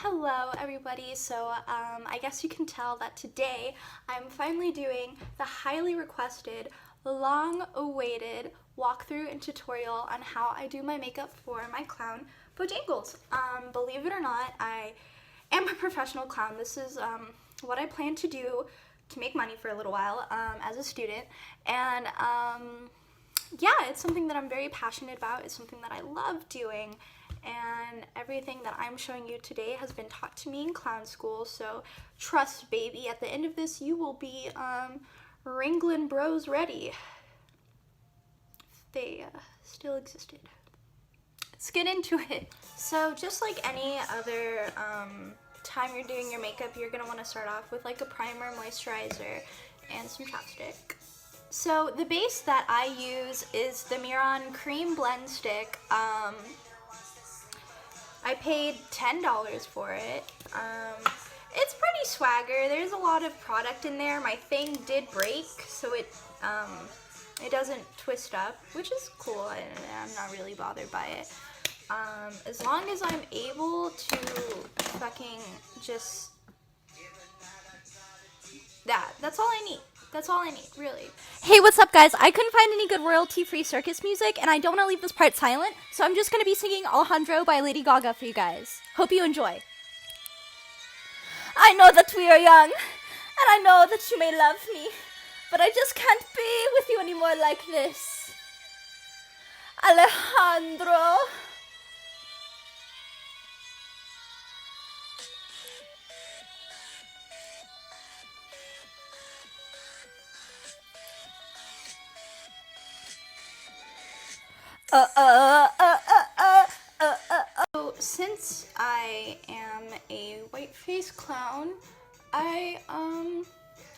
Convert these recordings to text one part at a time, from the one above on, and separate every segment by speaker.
Speaker 1: Hello everybody, so I guess you can tell that today I'm finally doing the highly requested, long-awaited walkthrough and tutorial on how I do my makeup for my clown Bojangles. Believe it or not, I am a professional clown. This is what I plan to do to make money for a little while as a student, and yeah, it's something that I'm very passionate about. It's something that I love doing, and everything that I'm showing you today has been taught to me in clown school, so trust baby, at the end of this you will be wrangling bros ready, if they still existed. Let's get into it. So just like any other time you're doing your makeup, you're gonna want to start off with like a primer, moisturizer, and some chapstick. So the base that I use is the Miron Cream Blend Stick. I paid $10 for it. It's pretty swagger. There's a lot of product in there. My thing did break, so it doesn't twist up, which is cool. I'm not really bothered by it. As long as I'm able to fucking just that's all I need. That's all I need, really.
Speaker 2: Hey, what's up, guys? I couldn't find any good royalty-free circus music, and I don't want to leave this part silent, so I'm just going to be singing Alejandro by Lady Gaga for you guys. Hope you enjoy. I know that we are young, and I know that you may love me, but I just can't be with you anymore like this. Alejandro.
Speaker 1: So since I am a white-faced clown, I'm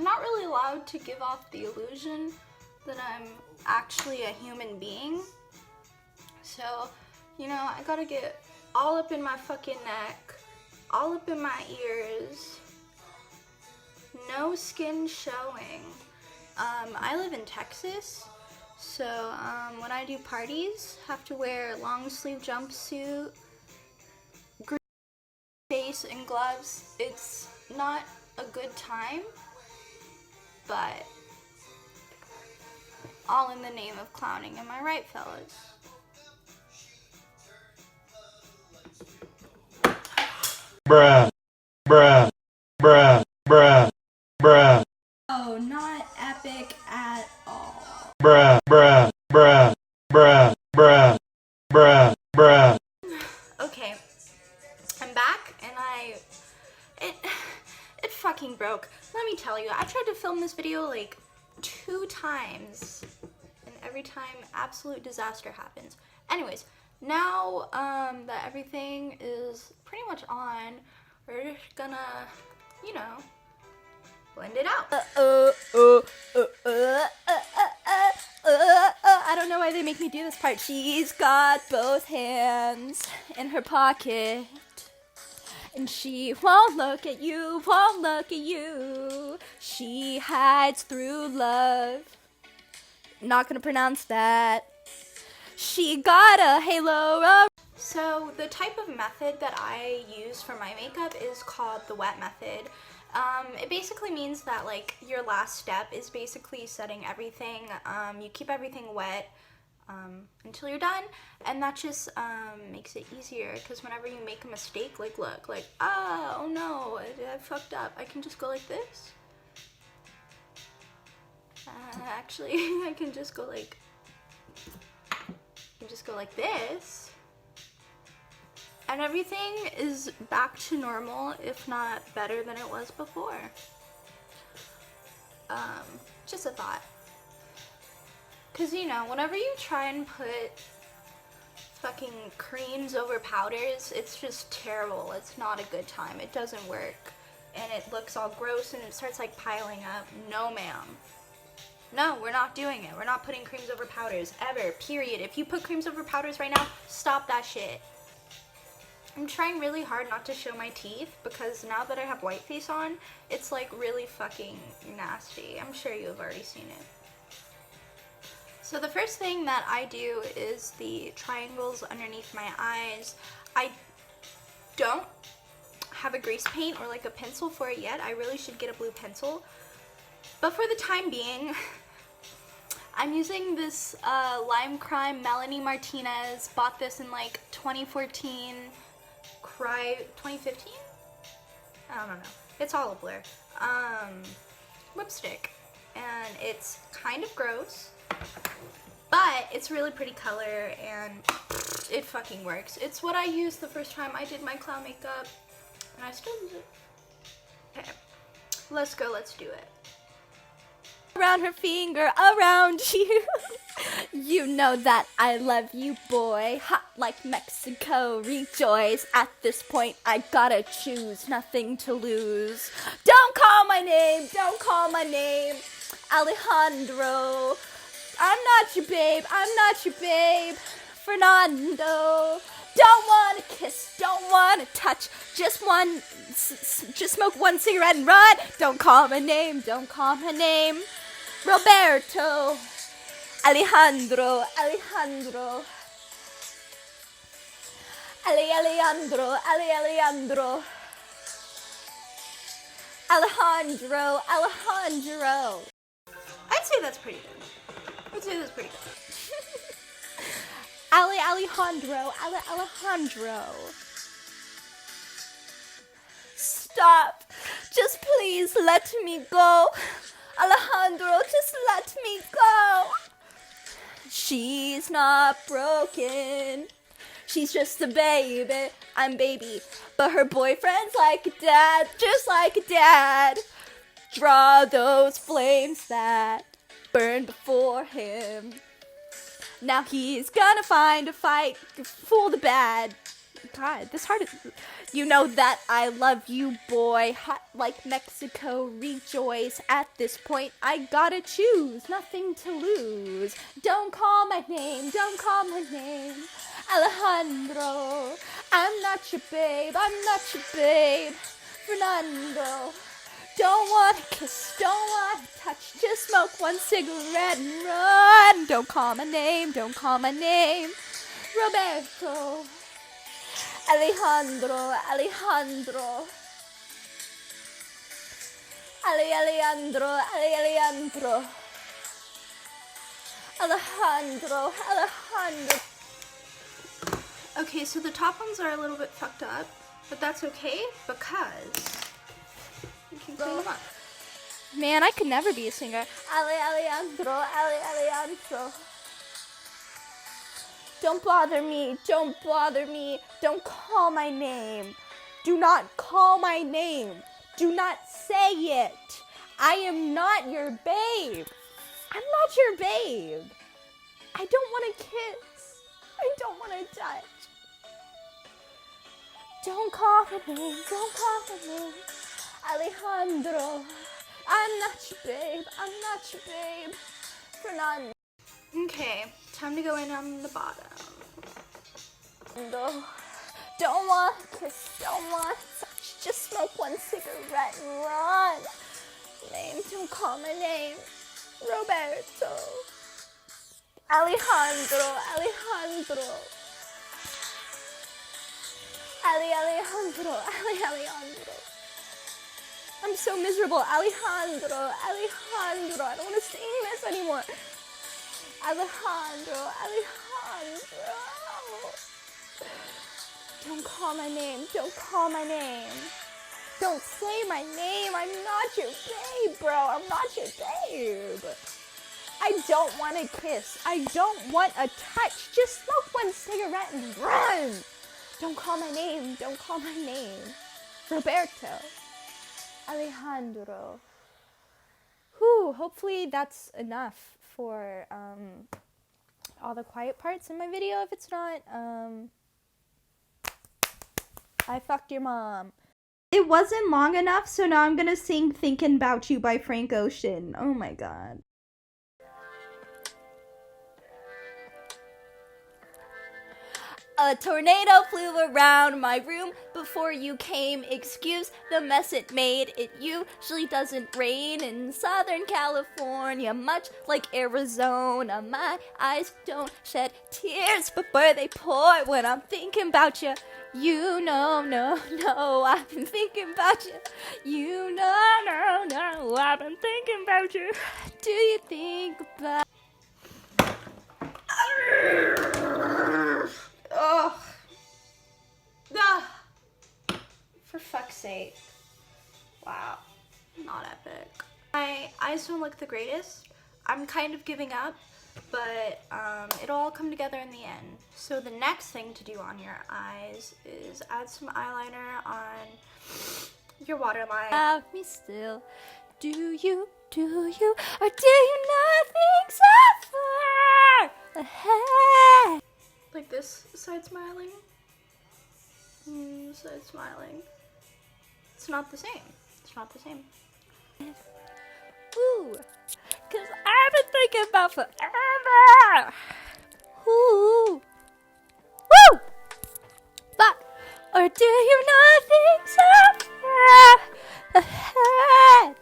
Speaker 1: not really allowed to give off the illusion that I'm actually a human being. So, you know, I gotta get all up in my fucking neck, all up in my ears, no skin showing. I live in Texas, so when I do parties, have to wear long sleeve jumpsuit, green face and gloves. It's not a good time, but all in the name of clowning. Am I right, fellas?
Speaker 3: Bruh, bruh, bruh, bruh, bruh.
Speaker 1: Oh, not epic at all.
Speaker 3: Bruh, bruh, bruh, bruh, bruh, bruh, bruh.
Speaker 1: Okay, I'm back, and it fucking broke. Let me tell you, I tried to film this video like 2 times, and every time absolute disaster happens. Anyways, now that everything is pretty much on, we're just gonna, you know, blend it out.
Speaker 2: I don't know why they make me do this part. She's got both hands in her pocket, and she won't look at you, won't look at you. She hides through love. Not gonna pronounce that. She got a halo.
Speaker 1: So the type of method that I use for my makeup is called the wet method. It basically means that like your last step is basically setting everything. You keep everything wet until you're done, and that just makes it easier, because whenever you make a mistake, like look, like oh no, I fucked up, I can just go like this. Actually, I can just go like this, and everything is back to normal, if not better than it was before. Just a thought. Because, you know, whenever you try and put fucking creams over powders, it's just terrible. It's not a good time. It doesn't work. And it looks all gross, and it starts like piling up. No, ma'am. No, we're not doing it. We're not putting creams over powders, ever, period. If you put creams over powders right now, stop that shit. I'm trying really hard not to show my teeth, because now that I have white face on, it's like really fucking nasty. I'm sure you have already seen it. So the first thing that I do is the triangles underneath my eyes. I don't have a grease paint or like a pencil for it yet. I really should get a blue pencil. But for the time being, I'm using this Lime Crime Melanie Martinez. Bought this in like 2014, 2015? I don't know. It's all a blur. Lipstick. And it's kind of gross, but it's really pretty color and it fucking works. It's what I used the first time I did my clown makeup and I still use it. Okay, let's go, let's do it.
Speaker 2: Around her finger, around you. You know that I love you, boy. Hot like Mexico, rejoice. At this point, I gotta choose, nothing to lose. Don't call my name, don't call my name. Alejandro, I'm not your babe, I'm not your babe. Fernando, don't wanna kiss, don't wanna touch. Just smoke one cigarette and run. Don't call my name, don't call my name. Roberto, Alejandro, Alejandro, Alejandro, Alejandro, Alejandro, Alejandro.
Speaker 1: I'd say that's pretty good. I'd say that's pretty good.
Speaker 2: Alejandro, Alejandro. Stop. Just please let me go. Alejandro, just let me go. She's not broken. She's just a baby. I'm baby. But her boyfriend's like a dad, just like a dad. Draw those flames that burn before him. Now he's gonna find a fight, fool the bad. God, this heart is... You know that I love you, boy. Hot like Mexico, rejoice. At this point, I gotta choose, nothing to lose. Don't call my name, don't call my name. Alejandro, I'm not your babe, I'm not your babe. Fernando, don't wanna kiss, don't wanna touch. Just smoke one cigarette and run. Don't call my name, don't call my name. Roberto, Alejandro, Alejandro, Alejandro, Alejandro, Alejandro, Alejandro.
Speaker 1: Okay, so the top ones are a little bit fucked up, but that's okay because you can clean them up.
Speaker 2: Man, I could never be a singer. Alejandro, Alejandro. Don't bother me, don't bother me. Don't call my name. Do not call my name. Do not say it. I am not your babe. I'm not your babe. I don't want to kiss. I don't want to touch. Don't call my name, don't call my name. Alejandro, I'm not your babe, I'm not your babe. Fernando.
Speaker 1: Okay, time to go in on the bottom.
Speaker 2: No, don't want to kiss, don't want to touch. Just smoke one cigarette and run. Name, don't call my name. Roberto. Alejandro, Alejandro. Alejandro, Alejandro. I'm so miserable. Alejandro, Alejandro. I don't want to sing this anymore. Alejandro, Alejandro. Don't call my name. Don't call my name. Don't say my name. I'm not your babe, bro. I'm not your babe. I don't want to kiss. I don't want a touch. Just smoke one cigarette and run. Don't call my name. Don't call my name. Roberto. Alejandro. Whew, hopefully that's enough for all the quiet parts in my video. If it's not, I fucked your mom. It wasn't long enough, so now I'm gonna sing Thinking About You by Frank Ocean. Oh my god. A tornado flew around my room before you came. Excuse the mess it made. It usually doesn't rain in Southern California, much like Arizona. My eyes don't shed tears before they pour when I'm thinking about you. You know, no, I've been thinking about you. You know, no, I've been thinking about you. Do you think about...
Speaker 1: Ugh. Ah. For fuck's sake. Wow. Not epic. My eyes don't look the greatest. I'm kind of giving up, but it'll all come together in the end. So the next thing to do on your eyes is add some eyeliner on your waterline.
Speaker 2: About me still. Do you, or do you not think so far ahead?
Speaker 1: Like this side smiling. Side smiling. It's not the same. It's not the same.
Speaker 2: Ooh, 'cause I've been thinking about forever. Ooh, woo, but or do you not think so far ahead?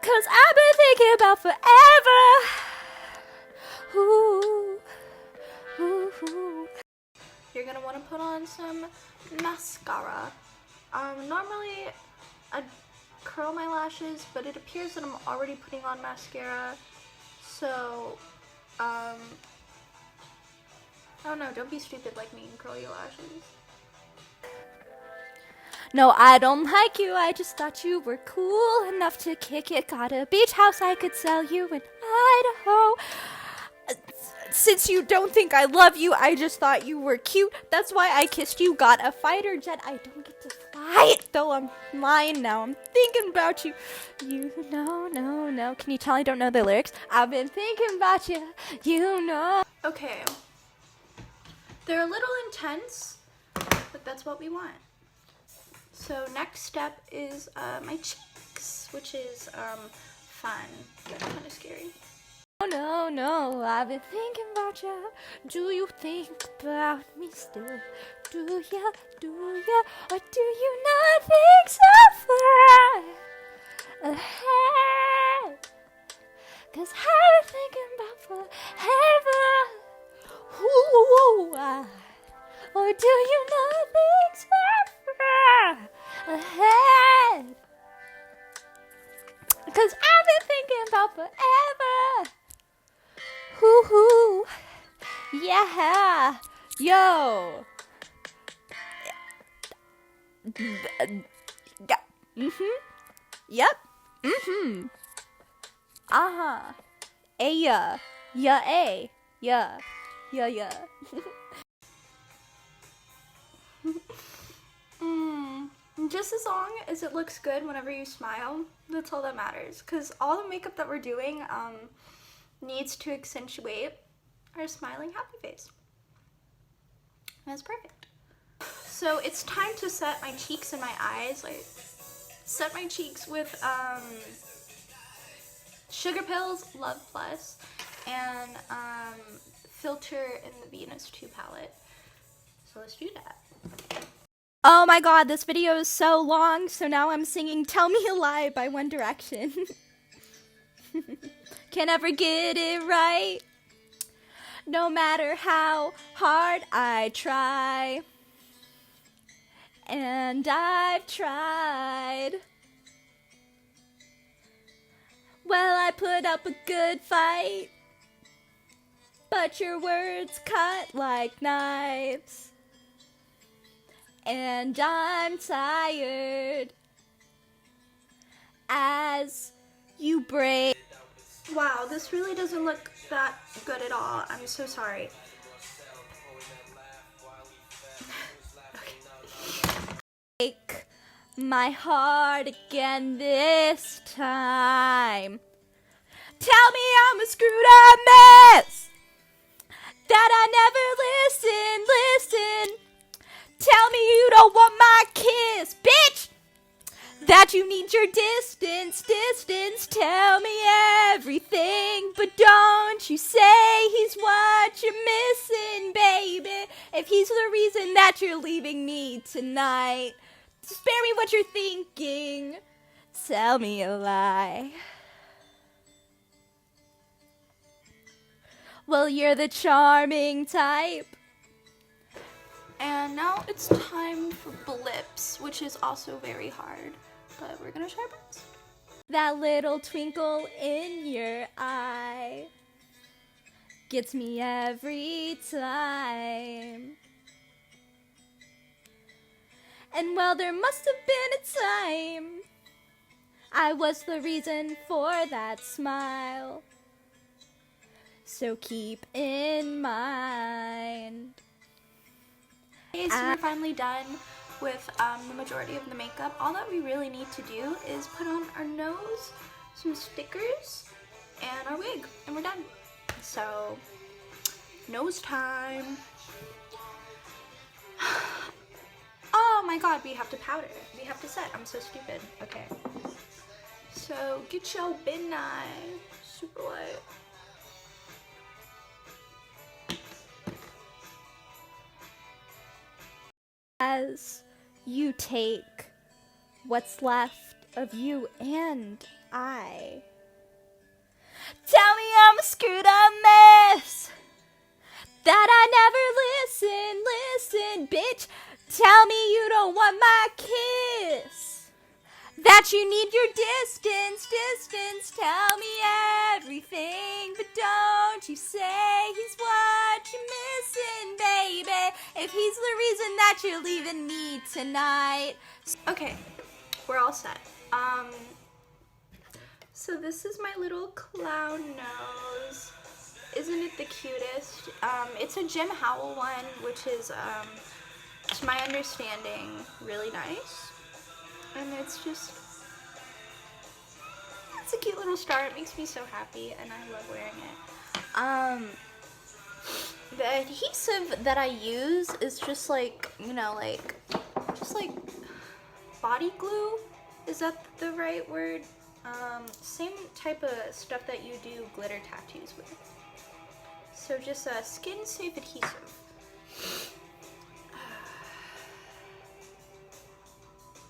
Speaker 2: 'Cause I've been thinking about forever. Ooh, ooh, ooh.
Speaker 1: You're gonna want to put on some mascara. Normally I'd curl my lashes, but it appears that I'm already putting on mascara. So, I don't know, don't be stupid like me and curl your lashes.
Speaker 2: No, I don't like you, I just thought you were cool enough to kick it. Got a beach house I could sell you in Idaho. Since you don't think I love you, I just thought you were cute. That's why I kissed you. Got a fighter jet. I don't get to fly it, though I'm lying now. I'm thinking about you. You know, no. Can you tell I don't know the lyrics? I've been thinking about you. You know.
Speaker 1: Okay. They're a little intense, but that's what we want. So next step is my cheeks, which is fun, but kind of scary.
Speaker 2: No, I've been thinking about you. Do you think about me still? Do ya, or do you not think so far ahead? 'Cause I've been thinking about forever. Ooh, or do you not think so far ahead? 'Cause I've been thinking about forever. Hoo-hoo. Yeah. Yo. Yeah. Yep. Uh-huh. Yeah. Yeah, a. Yeah. Yeah.
Speaker 1: Just as long as it looks good whenever you smile, that's all that matters. Because all the makeup that we're doing needs to accentuate our smiling happy face. That's perfect. So it's time to set my cheeks and my eyes. Like, set my cheeks with Sugar Pills Love Plus and Filter in the Venus 2 palette. So let's do that.
Speaker 2: Oh my god, this video is so long, so now I'm singing Tell Me a Lie by One Direction. Can't ever get it right, no matter how hard I try. And I've tried. Well, I put up a good fight, but your words cut like knives. And I'm tired as you break.
Speaker 1: Wow, this really doesn't look that good at all. I'm so sorry.
Speaker 2: Break my heart again this time. Tell me I'm a screwed up mess, that I never listen. Tell me you don't want my kiss, bitch, that that you need your distance, distance. Tell me everything, but don't you say he's what you're missing, baby. If he's the reason that you're leaving me tonight, spare me what you're thinking. Tell me a lie. Well, you're the charming type.
Speaker 1: And now it's time for blips, which is also very hard, but we're gonna try our best.
Speaker 2: That little twinkle in your eye gets me every time. And well, there must have been a time I was the reason for that smile. So keep in mind.
Speaker 1: Okay, so we're finally done with the majority of the makeup. All that we really need to do is put on our nose, some stickers, and our wig, and we're done. So, nose time. Oh my god, we have to powder. We have to set. I'm so stupid. Okay. So, get your bin eye. Super light.
Speaker 2: As you take what's left of you and I. Tell me I'm a screwed up mess, that I never listen, bitch. Tell me you don't want my kiss, that you need your distance, distance. Tell me everything, but don't you say he's what you're missing, baby. If he's the reason that you're leaving me tonight.
Speaker 1: Okay, we're all set. So this is my little clown nose. Isn't it the cutest? It's a Jim Howell one, which is, to my understanding, really nice. And it's just, it's a cute little star. It makes me so happy, and I love wearing it. The adhesive that I use is just like, you know, like, just like body glue. Is that the right word? Same type of stuff that you do glitter tattoos with. So just a skin safe adhesive.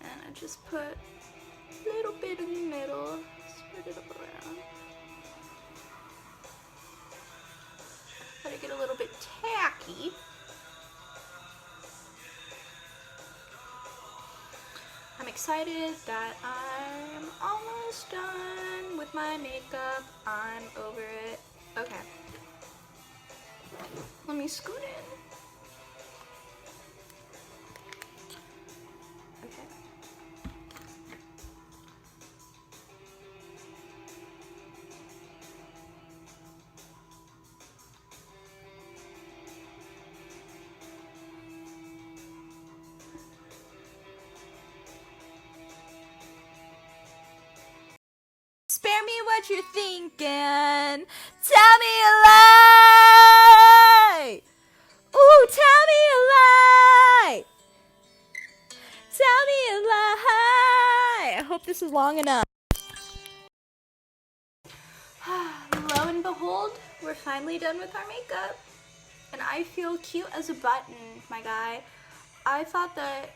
Speaker 1: And I just put a little bit in the middle, spread it up around. Let it get a little bit tacky. I'm excited that I'm almost done with my makeup. I'm over it. Okay. Let me scoot in. Okay.
Speaker 2: Spare me what you're thinking. Tell me a lie. Ooh, tell me a lie. Tell me a lie. I hope this is long enough.
Speaker 1: Lo and behold, we're finally done with our makeup. And I feel cute as a button, my guy. I thought that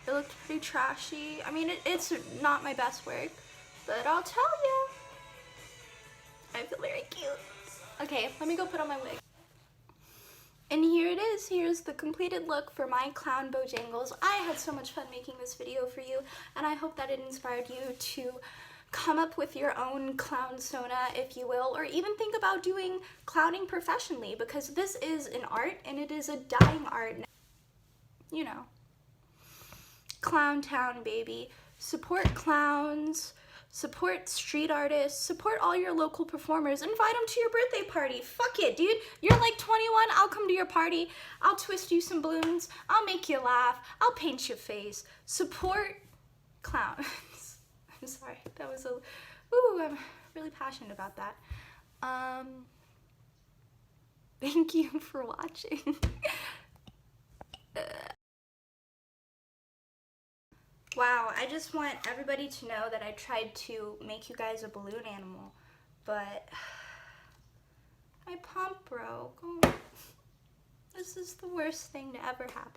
Speaker 1: it looked pretty trashy. I mean, it's not my best work, but I'll tell you, I feel very cute. Okay, let me go put on my wig. And here it is. Here's the completed look for my clown Bojangles. I had so much fun making this video for you, and I hope that it inspired you to come up with your own clown sona, if you will, or even think about doing clowning professionally, because this is an art, and it is a dying art. You know. Clown Town, baby. Support clowns. Support street artists, support all your local performers, invite them to your birthday party. Fuck it, dude. You're like 21, I'll come to your party. I'll twist you some balloons. I'll make you laugh. I'll paint your face. Support clowns. I'm sorry, that was I'm really passionate about that. Thank you for watching. Wow, I just want everybody to know that I tried to make you guys a balloon animal, but my pump broke. Oh, this is the worst thing to ever happen.